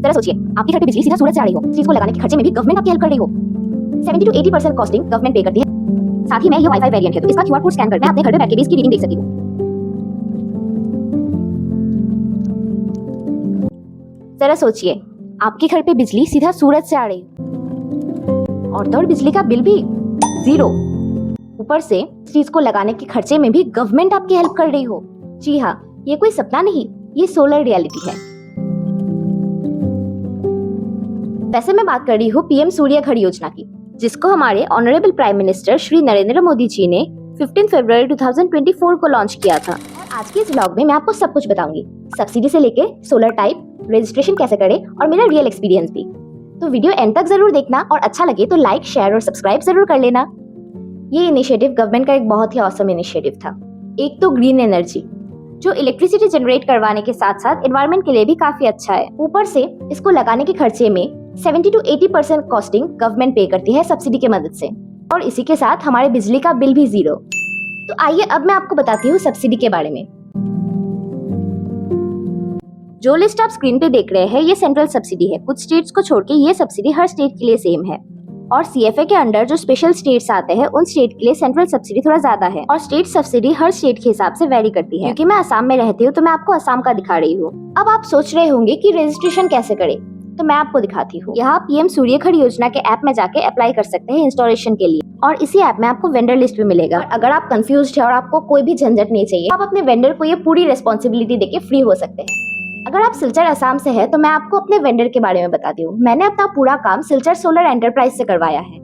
जरा सोचिए, आपके घर पे बिजली सीधा सूरज से आ रही हो, चीज को लगाने के खर्चे में भी गवर्नमेंट आपकी हेल्प कर रही हो। 70 to 80% कॉस्टिंग गवर्नमेंट पे करती है। साथ ही में ये वाईफाई वेरिएंट है, तो इसका क्यूआर कोड स्कैन करके मैं अपने घर पे बैठ के भी इसकी रीडिंग देख सकती हूँ। जरा सोचिए, आपके घर पे बिजली सीधा सूरज से आ रही है और तो और बिजली का बिल भी 0। ऊपर से इस चीज को लगाने के खर्चे में भी गवर्नमेंट आपकी हेल्प कर रही हो। जी हाँ, ये कोई सपना नहीं, ये सोलर रियलिटी है। वैसे मैं बात कर रही हूँ पीएम सूर्य घर योजना की, जिसको हमारे honourable prime minister Shri Narendra Modi ji ने 15 फरवरी 2024 को लॉन्च किया था। आज के इस व्लॉग में मैं आपको सब कुछ बताऊंगी, सब्सिडी से लेके सोलर टाइप, रजिस्ट्रेशन कैसे करें और मेरा रियल एक्सपीरियंस भी। तो वीडियो एंड तक जरूर देखना और अच्छा लगे तो लाइक, शेयर और सब्सक्राइब जरूर कर लेना। ये इनिशिएटिव गवर्नमेंट का एक बहुत ही ऑसम इनिशिएटिव था। एक तो ग्रीन एनर्जी, जो इलेक्ट्रिसिटी जनरेट करवाने के साथ साथ एनवायरनमेंट के लिए भी काफी अच्छा है। ऊपर से इसको लगाने के खर्चे में 70 to 80% कॉस्टिंग गवर्नमेंट पे करती है सब्सिडी के मदद से, और इसी के साथ हमारे बिजली का बिल भी 0। तो आइए अब मैं आपको बताती हूँ सब्सिडी के बारे में। जो लिस्ट आप स्क्रीन पे देख रहे हैं ये सेंट्रल सब्सिडी है। कुछ स्टेट्स को छोड़ के ये सब्सिडी हर स्टेट के लिए सेम है, और सीएफए के अंडर जो स्पेशल स्टेट्स आते हैं उन स्टेट के लिए सेंट्रल सब्सिडी थोड़ा ज्यादा है, और स्टेट सब्सिडी हर स्टेट के हिसाब से वेरी करती है। क्योंकि मैं असम में रहती हूँ तो मैं आपको असम का दिखा रही हूँ। अब आप सोच रहे होंगे कि रजिस्ट्रेशन कैसे करें, तो मैं आपको दिखाती हूँ। यहाँ पीएम सूर्य घर योजना के ऐप में जाके अप्लाई कर सकते हैं इंस्टॉलेशन के लिए, और इसी ऐप में आपको वेंडर लिस्ट भी मिलेगा। अगर आप कंफ्यूज्ड है और आपको कोई भी झंझट नहीं चाहिए, आप अपने वेंडर को ये पूरी रिस्पॉन्सिबिलिटी देके फ्री हो सकते हैं। अगर आप सिलचर असम से है तो मैं आपको अपने वेंडर के बारे में बताती हूँ। मैंने अपना पूरा काम सिलचर सोलर एंटरप्राइज से करवाया है।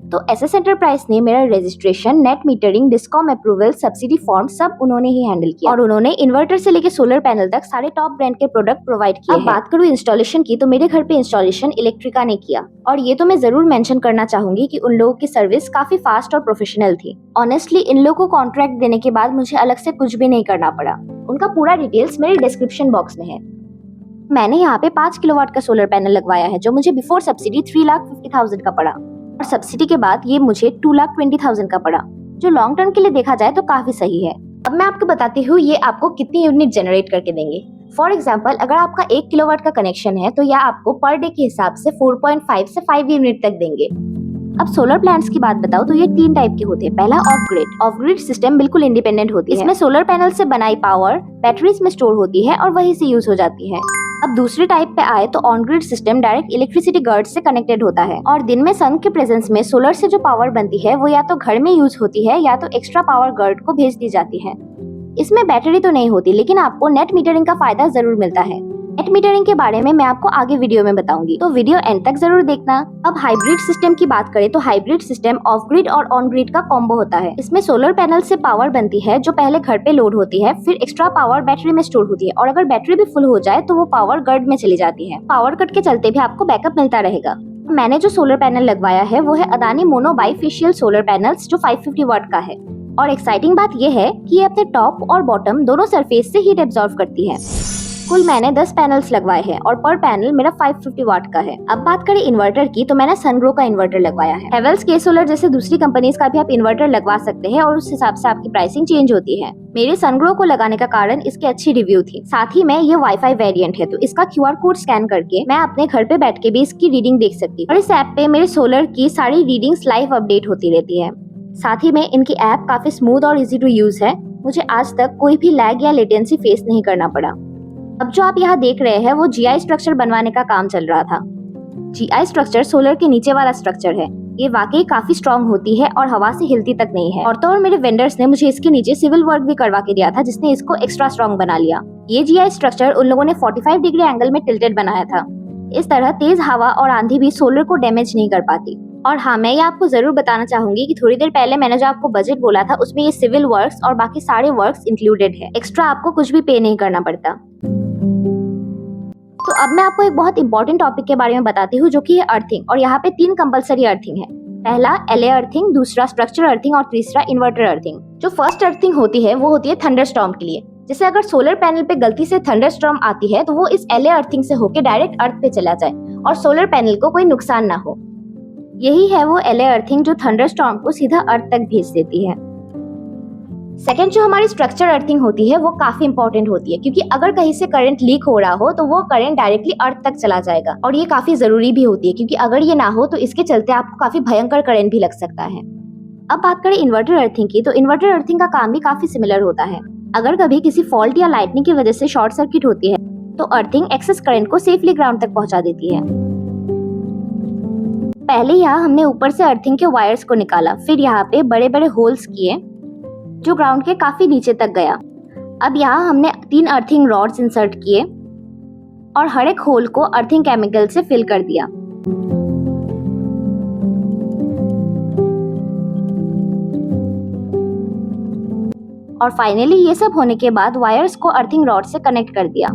तो एसएस एंटरप्राइज ने मेरा registration, net metering, discom approval, subsidy form सब उन्होंने ही हैंडल किया, और उन्होंने इन्वर्टर से लेके सोलर पैनल तक सारे टॉप ब्रांड के प्रोडक्ट प्रोवाइड किए। अब बात करूँ इंस्टॉलेशन की, तो मेरे घर पे इंस्टॉलेशन इलेक्ट्रिका ने किया, और ये तो मैं जरूर मेंशन करना चाहूंगी कि उन लोगों की सर्विस काफी फास्ट और प्रोफेशनल थी। ऑनेस्टली इन लोगों को कॉन्ट्रैक्ट देने के बाद मुझे अलग से कुछ भी नहीं करना पड़ा। उनका पूरा डिटेल्स मेरे डिस्क्रिप्शन बॉक्स में है। मैंने यहाँ पे 5 किलोवाट का सोलर पैनल लगवाया है, जो मुझे बिफोर सब्सिडी 3,50,000 का पड़ा, और सब्सिडी के बाद ये मुझे 2,20,000 का पड़ा, जो लॉन्ग टर्म के लिए देखा जाए तो काफी सही है। अब मैं आपको बताती हूँ ये आपको कितनी यूनिट जनरेट करके देंगे। फॉर एग्जाम्पल, अगर आपका 1 किलोवाट का कनेक्शन है तो यह आपको पर डे के हिसाब से 4.5 से 5 यूनिट तक देंगे। अब सोलर प्लांट्स की बात बताओ तो ये 3 टाइप के होते हैं। पहला of grid. Of grid system बिल्कुल इंडिपेंडेंट होती है। इसमें सोलर पैनल से बनाई पावर बैटरीज में स्टोर होती है और वहीं से यूज हो जाती है। अब दूसरे टाइप पे आए तो on grid system direct electricity grid से कनेक्टेड होता है, और दिन में सन के प्रेजेंस में सोलर से जो पावर बनती है वो या तो घर में यूज होती है या तो एक्स्ट्रा पावर ग्रिड को भेज दी जाती है। इसमें बैटरी तो नहीं होती, लेकिन आपको नेट मीटरिंग का फायदा जरूर मिलता है। नेट मीटरिंग के बारे में मैं आपको आगे वीडियो में बताऊंगी, तो वीडियो एंड तक जरूर देखना। अब हाइब्रिड सिस्टम की बात करें तो हाइब्रिड सिस्टम ऑफ ग्रिड और ऑन ग्रिड का कॉम्बो होता है। इसमें सोलर पैनल से पावर बनती है जो पहले घर पे लोड होती है, फिर एक्स्ट्रा पावर बैटरी में स्टोर होती है, और अगर बैटरी भी फुल हो जाए तो वो पावर ग्रिड में चली जाती है। पावर कट के चलते भी आपको बैकअप मिलता रहेगा। मैंने जो सोलर पैनल लगवाया है वो है Adani mono bifacial solar panels, जो 550 वाट का है। और एक्साइटिंग बात ये है कि ये अपने टॉप और बॉटम दोनों सरफेस से हीट एब्जॉर्ब करती है। कुल मैंने 10 पैनल्स लगवाए हैं और पर पैनल मेरा 550 वाट का है। अब बात करें इन्वर्टर की, तो मैंने सनग्रो का इन्वर्टर लगवाया है। हेवेल्स के सोलर जैसे दूसरी कंपनीज का भी आप इन्वर्टर लगवा सकते हैं, और उस हिसाब से आपकी प्राइसिंग चेंज होती है। मेरे सनग्रो को लगाने का कारण इसकी अच्छी रिव्यू थी। साथ ही में ये वाईफाई वेरिएंट है, तो इसका क्यूआर कोड स्कैन करके मैं अपने घर पे बैठ के भी इसकी रीडिंग देख सकती हूँ, और इस ऐप पे मेरे सोलर की सारी रीडिंग्स लाइव अपडेट होती रहती है। साथ ही में इनकी ऐप काफी स्मूथ और इजी टू यूज है। मुझे आज तक कोई भी लैग या लेटेंसी फेस नहीं करना पड़ा। अब जो आप यहाँ देख रहे हैं वो जीआई स्ट्रक्चर बनवाने का काम चल रहा था। जीआई स्ट्रक्चर सोलर के नीचे वाला स्ट्रक्चर है। ये वाकई काफी स्ट्रॉन्ग होती है और हवा से हिलती तक नहीं है, और तो और मेरे वेंडर्स ने मुझे इसके नीचे सिविल वर्क भी करवा के दिया था, जिसने इसको एक्स्ट्रा स्ट्रॉन्ग बना लिया। ये जीआई स्ट्रक्चर उन लोगों ने 45 डिग्री एंगल में टिल्टेड बनाया था। इस तरह तेज हवा और आंधी भी सोलर को डैमेज नहीं कर पाती। और हाँ, मैं ये आपको जरूर बताना चाहूंगी कि थोड़ी देर पहले मैंने जो आपको बजट बोला था उसमें ये सिविल वर्क्स और बाकी सारे वर्क्स इंक्लूडेड है। एक्स्ट्रा आपको कुछ भी पे नहीं करना पड़ता। तो अब मैं आपको एक बहुत इंपॉर्टेंट टॉपिक के बारे में बताती हूँ, जो कि है अर्थिंग। और यहाँ पे 3 कंपलसरी अर्थिंग है। पहला एलए अर्थिंग, दूसरा स्ट्रक्चर अर्थिंग और तीसरा इन्वर्टर अर्थिंग। जो फर्स्ट अर्थिंग होती है वो होती है थंडरस्टॉर्म के लिए। जैसे अगर सोलर पैनल पे गलती से थंडरस्टॉर्म आती है तो वो इस एलए अर्थिंग से होके डायरेक्ट अर्थ पे चला जाए और सोलर पैनल को कोई नुकसान ना हो। यही है वो एलए अर्थिंग जो थंडरस्टॉर्म को सीधा अर्थ तक भेज देती है। सेकंड जो हमारी स्ट्रक्चर अर्थिंग होती है वो काफी इंपॉर्टेंट होती है, क्योंकि अगर कहीं से करंट लीक हो रहा हो तो वो करंट डायरेक्टली अर्थ तक चला जाएगा, और ये काफी जरूरी भी होती है, क्योंकि अगर ये ना हो तो इसके चलते आपको काफी भयंकर करंट भी लग सकता है। अब बात करें इन्वर्टर अर्थिंग की, तो इन्वर्टर अर्थिंग का काम भी काफी सिमिलर होता है। अगर कभी किसी फॉल्ट या लाइटनिंग की वजह से शॉर्ट सर्किट होती है तो अर्थिंग एक्सेस करंट को सेफली ग्राउंड तक पहुंचा देती है। पहले यहाँ हमने ऊपर से अर्थिंग के वायर्स को निकाला, फिर यहाँ पे बड़े बड़े होल्स किए जो ग्राउंड के काफी नीचे तक गया। अब यहाँ हमने 3 अर्थिंग रॉड्स इंसर्ट किए और हर एक होल को अर्थिंग केमिकल से फिल कर दिया। और फाइनली ये सब होने के बाद वायर्स को अर्थिंग रॉड से कनेक्ट कर दिया।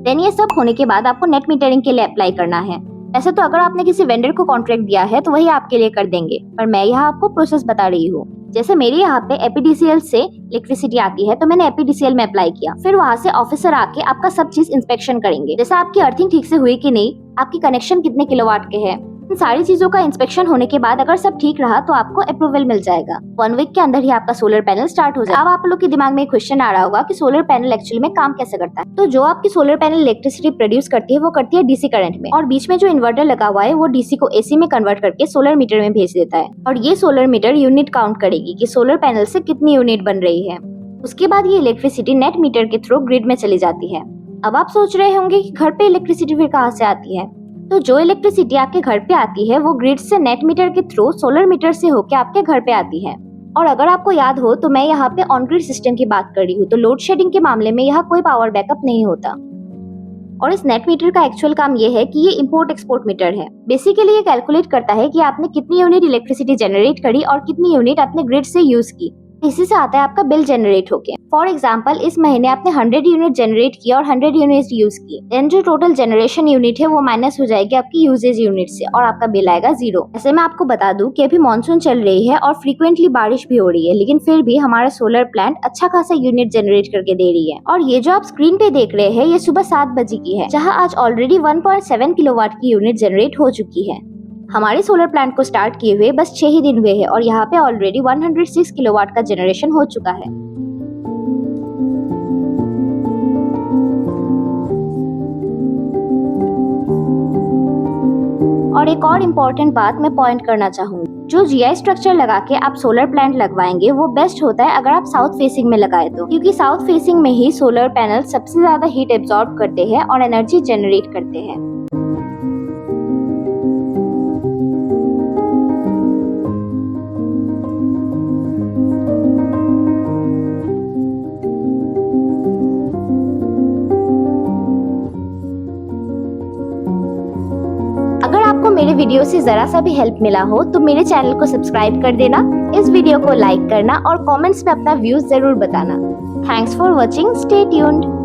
देन ये सब होने के बाद आपको नेट मीटरिंग के लिए अप्लाई करना है। ऐसे तो अगर आपने किसी वेंडर को कॉन्ट्रैक्ट दिया है तो वही आपके लिए कर देंगे, पर मैं यहाँ आपको प्रोसेस बता रही हूँ। जैसे मेरे यहाँ पे एपीडीसीएल से इलेक्ट्रिसिटी आती है तो मैंने एपीडीसीएल में अप्लाई किया, फिर वहाँ से ऑफिसर आके आपका सब चीज इंस्पेक्शन करेंगे, जैसे आपकी अर्थिंग ठीक से हुई कि नहीं, आपकी कनेक्शन कितने किलोवाट के हैं। इन सारी चीजों का इंस्पेक्शन होने के बाद अगर सब ठीक रहा तो आपको अप्रूवल मिल जाएगा। 1 वीक के अंदर ही आपका सोलर पैनल स्टार्ट हो जाएगा। अब आप लोग के दिमाग में एक क्वेश्चन आ रहा होगा कि सोलर पैनल एक्चुअली में काम कैसे करता है। तो जो आपकी सोलर पैनल इलेक्ट्रिसिटी प्रोड्यूस करती है वो करती है डीसी करंट में, और बीच में जो इन्वर्टर लगा हुआ है वो डीसी को एसी में कन्वर्ट करके सोलर मीटर में भेज देता है, और ये सोलर मीटर यूनिट काउंट करेगी कि सोलर पैनल से कितनी यूनिट बन रही है। उसके बाद ये इलेक्ट्रिसिटी नेट मीटर के थ्रू ग्रिड में चली जाती है। अब आप सोच रहे होंगे कि घर पे इलेक्ट्रिसिटी फिर कहाँ से आती है। तो जो इलेक्ट्रिसिटी आपके घर पे आती है वो ग्रिड से नेट मीटर के थ्रू सोलर मीटर से होके आपके घर पे आती है। और अगर आपको याद हो तो मैं यहाँ पे ऑन ग्रिड सिस्टम की बात कर रही हूँ, तो लोड शेडिंग के मामले में यहाँ कोई पावर बैकअप नहीं होता। और इस नेट मीटर का एक्चुअल काम ये है कि ये इंपोर्ट एक्सपोर्ट मीटर है। बेसिकली ये कैलकुलेट करता है कि आपने कितनी यूनिट इलेक्ट्रिसिटी जनरेट करी और कितनी यूनिट आपने ग्रिड से यूज की। इसी से आता है आपका बिल जनरेट होके। फॉर एग्जाम्पल इस महीने आपने 100 यूनिट जनरेट किया और 100 यूनिट यूज की, देन जो टोटल जनरेशन यूनिट है वो माइनस हो जाएगी आपकी यूजेज यूनिट से और आपका बिल आएगा 0। ऐसे मैं आपको बता दूं कि अभी मानसून चल रही है और फ्रीक्वेंटली बारिश भी हो रही है, लेकिन फिर भी हमारा सोलर प्लांट अच्छा खासा यूनिट जनरेट करके दे रही है। और ये जो आप स्क्रीन पे देख रहे हैं ये सुबह 7 बजे की है, जहाँ आज ऑलरेडी 1.7 किलोवाट की यूनिट जनरेट हो चुकी है। हमारे सोलर प्लांट को स्टार्ट किए हुए बस 6 ही दिन हुए हैं और यहाँ पे ऑलरेडी 106 किलोवाट का जनरेशन हो चुका है। और एक और इम्पोर्टेंट बात मैं पॉइंट करना चाहूंगी, जो जीआई स्ट्रक्चर लगा के आप सोलर प्लांट लगवाएंगे वो बेस्ट होता है अगर आप साउथ फेसिंग में लगाए तो, क्योंकि साउथ फेसिंग में ही सोलर पैनल सबसे ज्यादा हीट एब्जॉर्ब करते हैं और एनर्जी जनरेट करते हैं। अगर आपको मेरे वीडियो से जरा सा भी हेल्प मिला हो तो मेरे चैनल को सब्सक्राइब कर देना, इस वीडियो को लाइक करना और कमेंट्स में अपना व्यूज जरूर बताना। Thanks for watching, stay tuned.